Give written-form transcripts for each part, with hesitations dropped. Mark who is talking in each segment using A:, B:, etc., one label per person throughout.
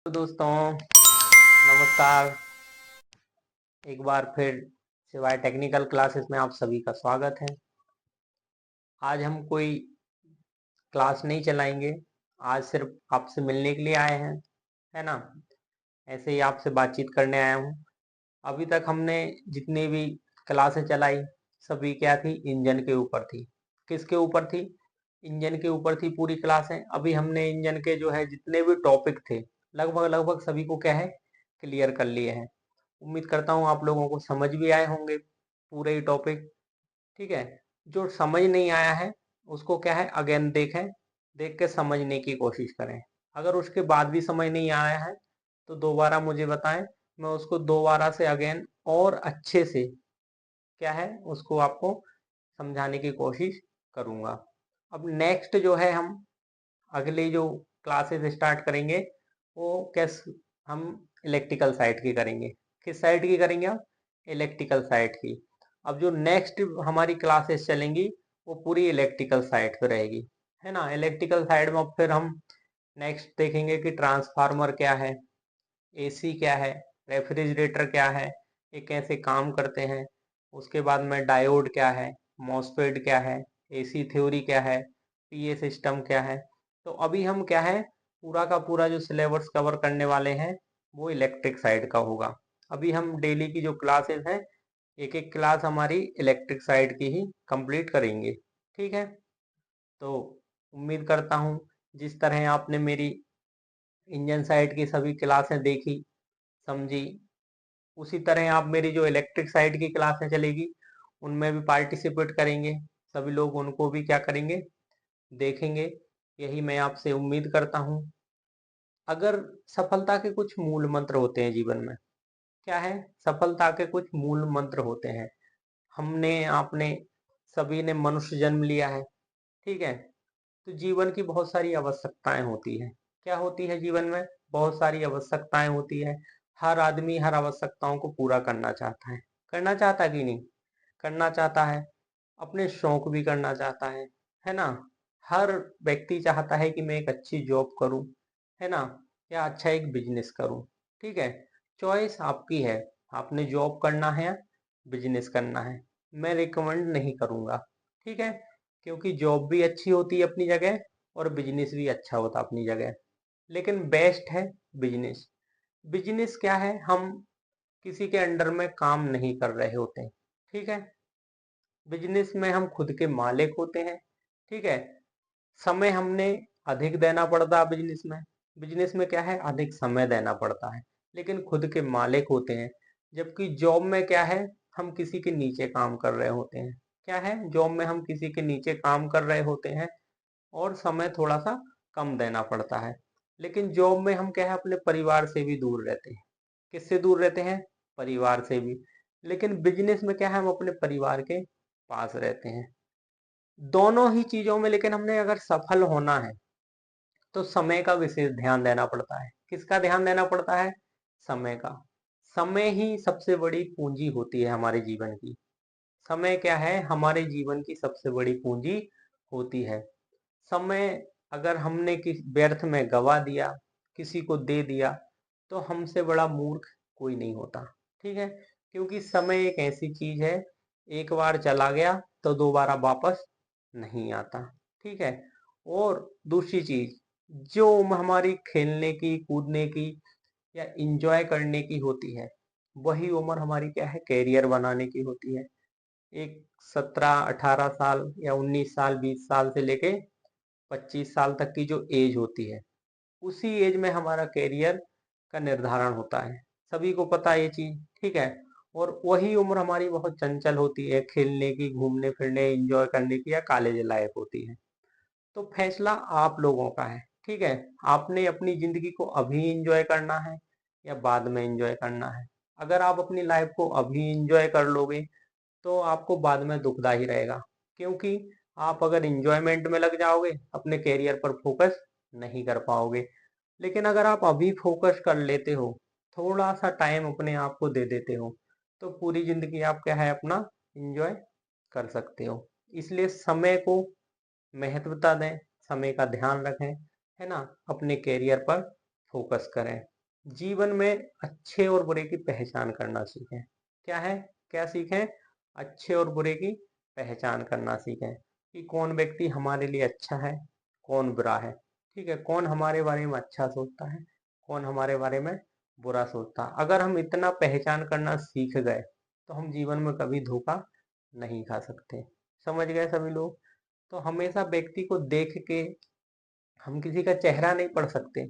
A: तो दोस्तों, नमस्कार। एक बार फिर सिवाय टेक्निकल क्लासेस में आप सभी का स्वागत है। आज हम कोई क्लास नहीं चलाएंगे। आज सिर्फ आपसे मिलने के लिए आए हैं, है ना। ऐसे ही आपसे बातचीत करने आया हूँ। अभी तक हमने जितनी भी क्लासें चलाई सभी क्या थी, इंजन के ऊपर थी। किसके ऊपर थी? इंजन के ऊपर थी पूरी क्लासें। अभी हमने इंजन के जो है जितने भी टॉपिक थे लगभग लगभग सभी को क्या है, क्लियर कर लिए हैं। उम्मीद करता हूँ आप लोगों को समझ भी आए होंगे पूरे ही टॉपिक। ठीक है। जो समझ नहीं आया है उसको क्या है, अगेन देखें, देख के समझने की कोशिश करें। अगर उसके बाद भी समझ नहीं आया है तो दोबारा मुझे बताएं, मैं उसको दोबारा से अगेन और अच्छे से क्या है उसको आपको समझाने की कोशिश करूंगा। अब नेक्स्ट जो है, हम अगली जो क्लासेस स्टार्ट करेंगे वो कैस हम इलेक्ट्रिकल साइड की करेंगे। किस साइड की करेंगे आप? इलेक्ट्रिकल साइड की। अब जो नेक्स्ट हमारी क्लासेस चलेंगी वो पूरी इलेक्ट्रिकल साइड पे रहेगी, है ना। इलेक्ट्रिकल साइड में अब फिर हम नेक्स्ट देखेंगे कि ट्रांसफार्मर क्या है, एसी क्या है, रेफ्रिजरेटर क्या है, ये कैसे काम करते हैं। उसके बाद में डायोड क्या है, मॉसफेट क्या है, एसी थ्योरी क्या है, पीए सिस्टम क्या है। तो अभी हम क्या है, पूरा का पूरा जो सिलेबस कवर करने वाले हैं वो इलेक्ट्रिक साइड का होगा। अभी हम डेली की जो क्लासेस हैं, एक एक क्लास हमारी इलेक्ट्रिक साइड की ही कंप्लीट करेंगे। ठीक है। तो उम्मीद करता हूँ जिस तरह आपने मेरी इंजन साइड की सभी क्लासें देखी, समझी, उसी तरह आप मेरी जो इलेक्ट्रिक साइड की क्लासें चलेगी उनमें भी पार्टिसिपेट करेंगे। सभी लोग उनको भी क्या करेंगे, देखेंगे। यही मैं आपसे उम्मीद करता हूँ। अगर सफलता के कुछ मूल मंत्र होते हैं जीवन में, क्या है, सफलता के कुछ मूल मंत्र होते हैं। हमने आपने सभी ने मनुष्य जन्म लिया है, ठीक है। तो जीवन की बहुत सारी आवश्यकताएं होती है। क्या होती है जीवन में? बहुत सारी आवश्यकताएं होती है। हर आदमी हर आवश्यकताओं को पूरा करना चाहता है। करना चाहता कि नहीं? करना चाहता है। अपने शौक भी करना चाहता है ना। हर व्यक्ति चाहता है कि मैं एक अच्छी जॉब करूं, है ना, या अच्छा एक बिजनेस करूं। ठीक है। चॉइस आपकी है, आपने जॉब करना है या बिजनेस करना है। मैं रिकमेंड नहीं करूंगा, ठीक है, क्योंकि जॉब भी अच्छी होती है अपनी जगह और बिजनेस भी अच्छा होता है अपनी जगह, लेकिन बेस्ट है बिजनेस। बिजनेस क्या है, हम किसी के अंडर में काम नहीं कर रहे होते, ठीक है। बिजनेस में हम खुद के मालिक होते हैं, ठीक है। समय हमने अधिक देना पड़ता है बिजनेस में। बिजनेस में क्या है, अधिक समय देना पड़ता है, लेकिन खुद के मालिक होते हैं। जबकि जॉब में क्या है, हम किसी के नीचे काम कर रहे होते हैं। क्या है, जॉब में हम किसी के नीचे काम कर रहे होते हैं और समय थोड़ा सा कम देना पड़ता है। लेकिन जॉब में हम क्या है, अपने परिवार से भी दूर रहते हैं। किससे दूर रहते हैं? परिवार से भी। लेकिन बिजनेस में क्या है, हम अपने परिवार के पास रहते हैं। दोनों ही चीजों में लेकिन हमने अगर सफल होना है तो समय का विशेष ध्यान देना पड़ता है। किसका ध्यान देना पड़ता है? समय का। समय ही सबसे बड़ी पूंजी होती है हमारे जीवन की। समय क्या है, हमारे जीवन की सबसे बड़ी पूंजी होती है। समय अगर हमने किस व्यर्थ में गवा दिया, किसी को दे दिया, तो हमसे बड़ा मूर्ख कोई नहीं होता, ठीक है। क्योंकि समय एक ऐसी चीज है, एक बार चला गया तो दोबारा वापस नहीं आता, ठीक है। और दूसरी चीज, जो उम्र हमारी खेलने की, कूदने की या इंजॉय करने की होती है, वही उम्र हमारी क्या है, कैरियर बनाने की होती है। एक 17-18 साल या 19 साल, 20 साल से लेके 25 साल तक की जो एज होती है, उसी एज में हमारा कैरियर का निर्धारण होता है। सभी को पता है ये चीज, ठीक है। और वही उम्र हमारी बहुत चंचल होती है, खेलने की, घूमने फिरने, एंजॉय करने की, या कॉलेज लाइफ होती है। तो फैसला आप लोगों का है, ठीक है। आपने अपनी जिंदगी को अभी एंजॉय करना है या बाद में एंजॉय करना है। अगर आप अपनी लाइफ को अभी एंजॉय कर लोगे तो आपको बाद में दुखदा ही रहेगा, क्योंकि आप अगर इंजॉयमेंट में लग जाओगे अपने कैरियर पर फोकस नहीं कर पाओगे। लेकिन अगर आप अभी फोकस कर लेते हो, थोड़ा सा टाइम अपने आप को दे देते हो, तो पूरी जिंदगी आप क्या है, अपना इंजॉय कर सकते हो। इसलिए समय को महत्वता दें, समय का ध्यान रखें, है ना, अपने कैरियर पर फोकस करें। जीवन में अच्छे और बुरे की पहचान करना सीखें। क्या है, क्या सीखें? अच्छे और बुरे की पहचान करना सीखें कि कौन व्यक्ति हमारे लिए अच्छा है, कौन बुरा है। ठीक है, कौन हमारे बारे में अच्छा सोचता है, कौन हमारे बारे में बुरा सोचता है। अगर हम इतना पहचान करना सीख गए तो हम जीवन में कभी धोखा नहीं खा सकते। समझ गए सभी लोग? तो हमेशा व्यक्ति को देख के हम किसी का चेहरा नहीं पढ़ सकते।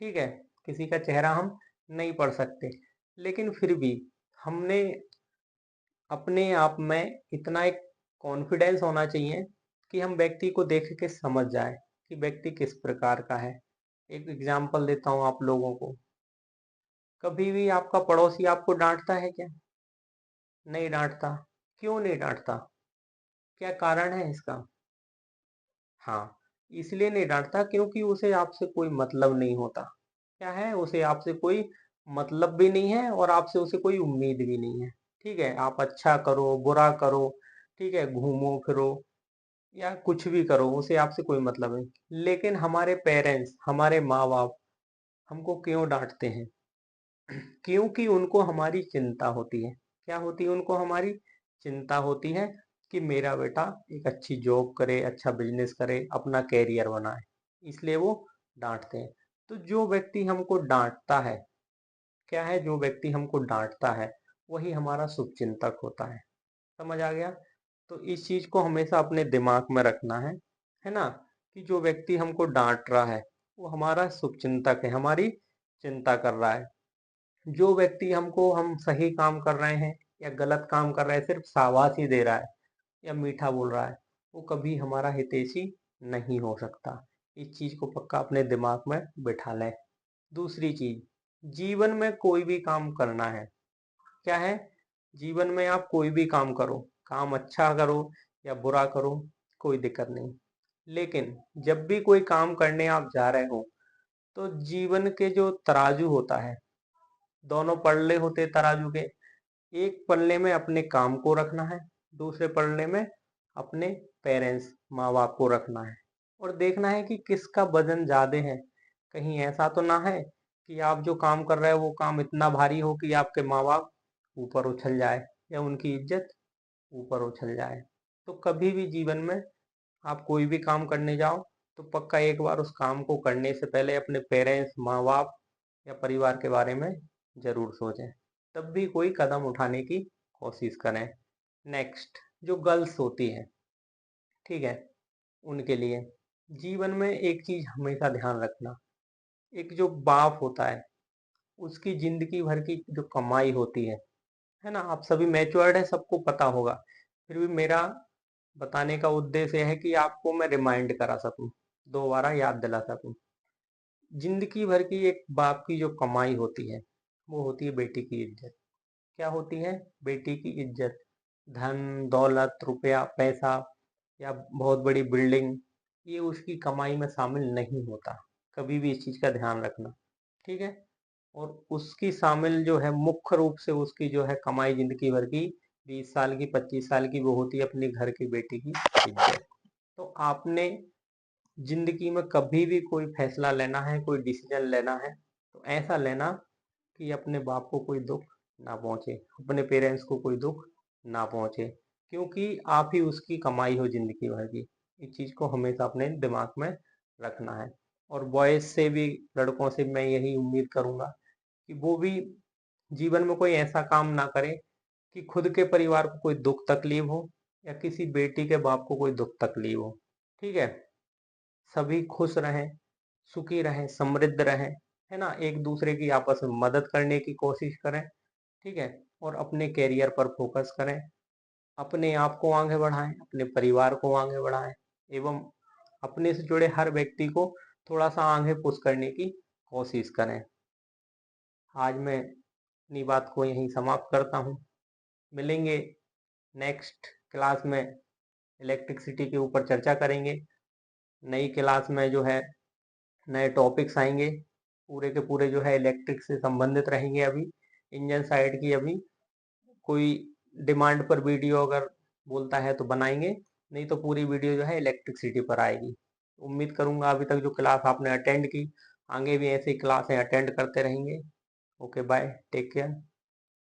A: ठीक है, किसी का चेहरा हम नहीं पढ़ सकते, लेकिन फिर भी हमने अपने आप में इतना एक कॉन्फिडेंस होना चाहिए कि हम व्यक्ति को देख के समझ जाए कि व्यक्ति किस प्रकार का है। एक एग्जांपल देता हूँ आप लोगों को। कभी भी आपका पड़ोसी आपको डांटता है क्या? नहीं डांटता। क्यों नहीं डांटता? क्या कारण है इसका? हाँ, इसलिए नहीं डांटता क्योंकि उसे आपसे कोई मतलब नहीं होता। क्या है, उसे आपसे कोई मतलब भी नहीं है और आपसे उसे कोई उम्मीद भी नहीं है। ठीक है, आप अच्छा करो बुरा करो, ठीक है, घूमो फिरो या कुछ भी करो, उसे आपसे कोई मतलब नहीं। लेकिन हमारे पेरेंट्स, हमारे माँ बाप हमको क्यों डांटते हैं? क्योंकि उनको हमारी चिंता होती है। क्या होती है उनको? हमारी चिंता होती है कि मेरा बेटा एक अच्छी जॉब करे, अच्छा बिजनेस करे, अपना कैरियर बनाए, इसलिए वो डांटते हैं। तो जो व्यक्ति हमको डांटता है, क्या है, जो व्यक्ति हमको डांटता है वही हमारा शुभचिंतक होता है। समझ आ गया? तो इस चीज को हमेशा अपने दिमाग में रखना है ना, कि जो व्यक्ति हमको डांट रहा है वो हमारा शुभचिंतक है, हमारी चिंता कर रहा है। जो व्यक्ति हमको हम सही काम कर रहे हैं या गलत काम कर रहे हैं सिर्फ शाबाशी दे रहा है या मीठा बोल रहा है, वो कभी हमारा हितैषी नहीं हो सकता। इस चीज को पक्का अपने दिमाग में बिठा लें। दूसरी चीज, जीवन में कोई भी काम करना है। क्या है, जीवन में आप कोई भी काम करो, काम अच्छा करो या बुरा करो, कोई दिक्कत नहीं। लेकिन जब भी कोई काम करने आप जा रहे हो तो जीवन के जो तराजू होता है, दोनों पल्ले होते हैं तराजू के। एक पल्ले में अपने काम को रखना है, दूसरे पल्ले में अपने पेरेंट्स, माँ बाप को रखना है। और देखना है कि किसका वजन ज्यादा है। कहीं ऐसा तो ना है कि आप जो काम कर रहे हो वो काम इतना भारी हो कि आपके माँ बाप ऊपर उछल जाए या उनकी इज्जत ऊपर उछल जाए। तो कभी भी जीवन में आप कोई भी काम करने जाओ तो पक्का एक बार उस काम को करने से पहले अपने पेरेंट्स, माँ बाप या परिवार के बारे में जरूर सोचें, तब भी कोई कदम उठाने की कोशिश करें। नेक्स्ट, जो गर्ल्स होती है, ठीक है, उनके लिए जीवन में एक चीज हमेशा ध्यान रखना। एक जो बाप होता है उसकी जिंदगी भर की जो कमाई होती है ना, आप सभी मैच्योर्ड है, सबको पता होगा, फिर भी मेरा बताने का उद्देश्य है कि आपको मैं रिमाइंड करा सकूं, दोबारा याद दिला सकूं। जिंदगी भर की एक बाप की जो कमाई होती है वो होती है बेटी की इज्जत। क्या होती है? बेटी की इज्जत। धन दौलत रुपया पैसा या बहुत बड़ी बिल्डिंग, ये उसकी कमाई में शामिल नहीं होता। कभी भी इस चीज का ध्यान रखना। ठीक है, और उसकी शामिल जो है मुख्य रूप से उसकी जो है कमाई जिंदगी भर की 20 साल की 25 साल की, वो होती है अपनी घर की बेटी की इज्जत। तो आपने जिंदगी में कभी भी कोई फैसला लेना है, कोई डिसीजन लेना है, तो ऐसा लेना कि अपने बाप को कोई दुख ना पहुंचे, अपने पेरेंट्स को कोई दुख ना पहुंचे, क्योंकि आप ही उसकी कमाई हो जिंदगी भर की। इस चीज को हमेशा अपने दिमाग में रखना है। और बॉयज से भी, लड़कों से मैं यही उम्मीद करूंगा कि वो भी जीवन में कोई ऐसा काम ना करे कि खुद के परिवार को कोई दुख तकलीफ हो या किसी बेटी के बाप को कोई दुख तकलीफ हो। ठीक है, सभी खुश रहें, सुखी रहें, समृद्ध रहें, है ना, एक दूसरे की आपस में मदद करने की कोशिश करें। ठीक है, और अपने कैरियर पर फोकस करें, अपने आप को आगे बढ़ाएं, अपने परिवार को आगे बढ़ाएं, एवं अपने से जुड़े हर व्यक्ति को थोड़ा सा आगे पुश करने की कोशिश करें। आज मैं अपनी बात को यहीं समाप्त करता हूँ। मिलेंगे नेक्स्ट क्लास में, इलेक्ट्रिसिटी के ऊपर चर्चा करेंगे। नई क्लास में जो है नए टॉपिक्स आएंगे, पूरे के पूरे जो है इलेक्ट्रिक से संबंधित रहेंगे। अभी इंजन साइड की अभी कोई डिमांड पर वीडियो अगर बोलता है तो बनाएंगे, नहीं तो पूरी वीडियो जो है इलेक्ट्रिसिटी पर आएगी। उम्मीद करूंगा अभी तक जो क्लास आपने अटेंड की, आगे भी ऐसी क्लासें अटेंड करते रहेंगे। Okay bye, take care.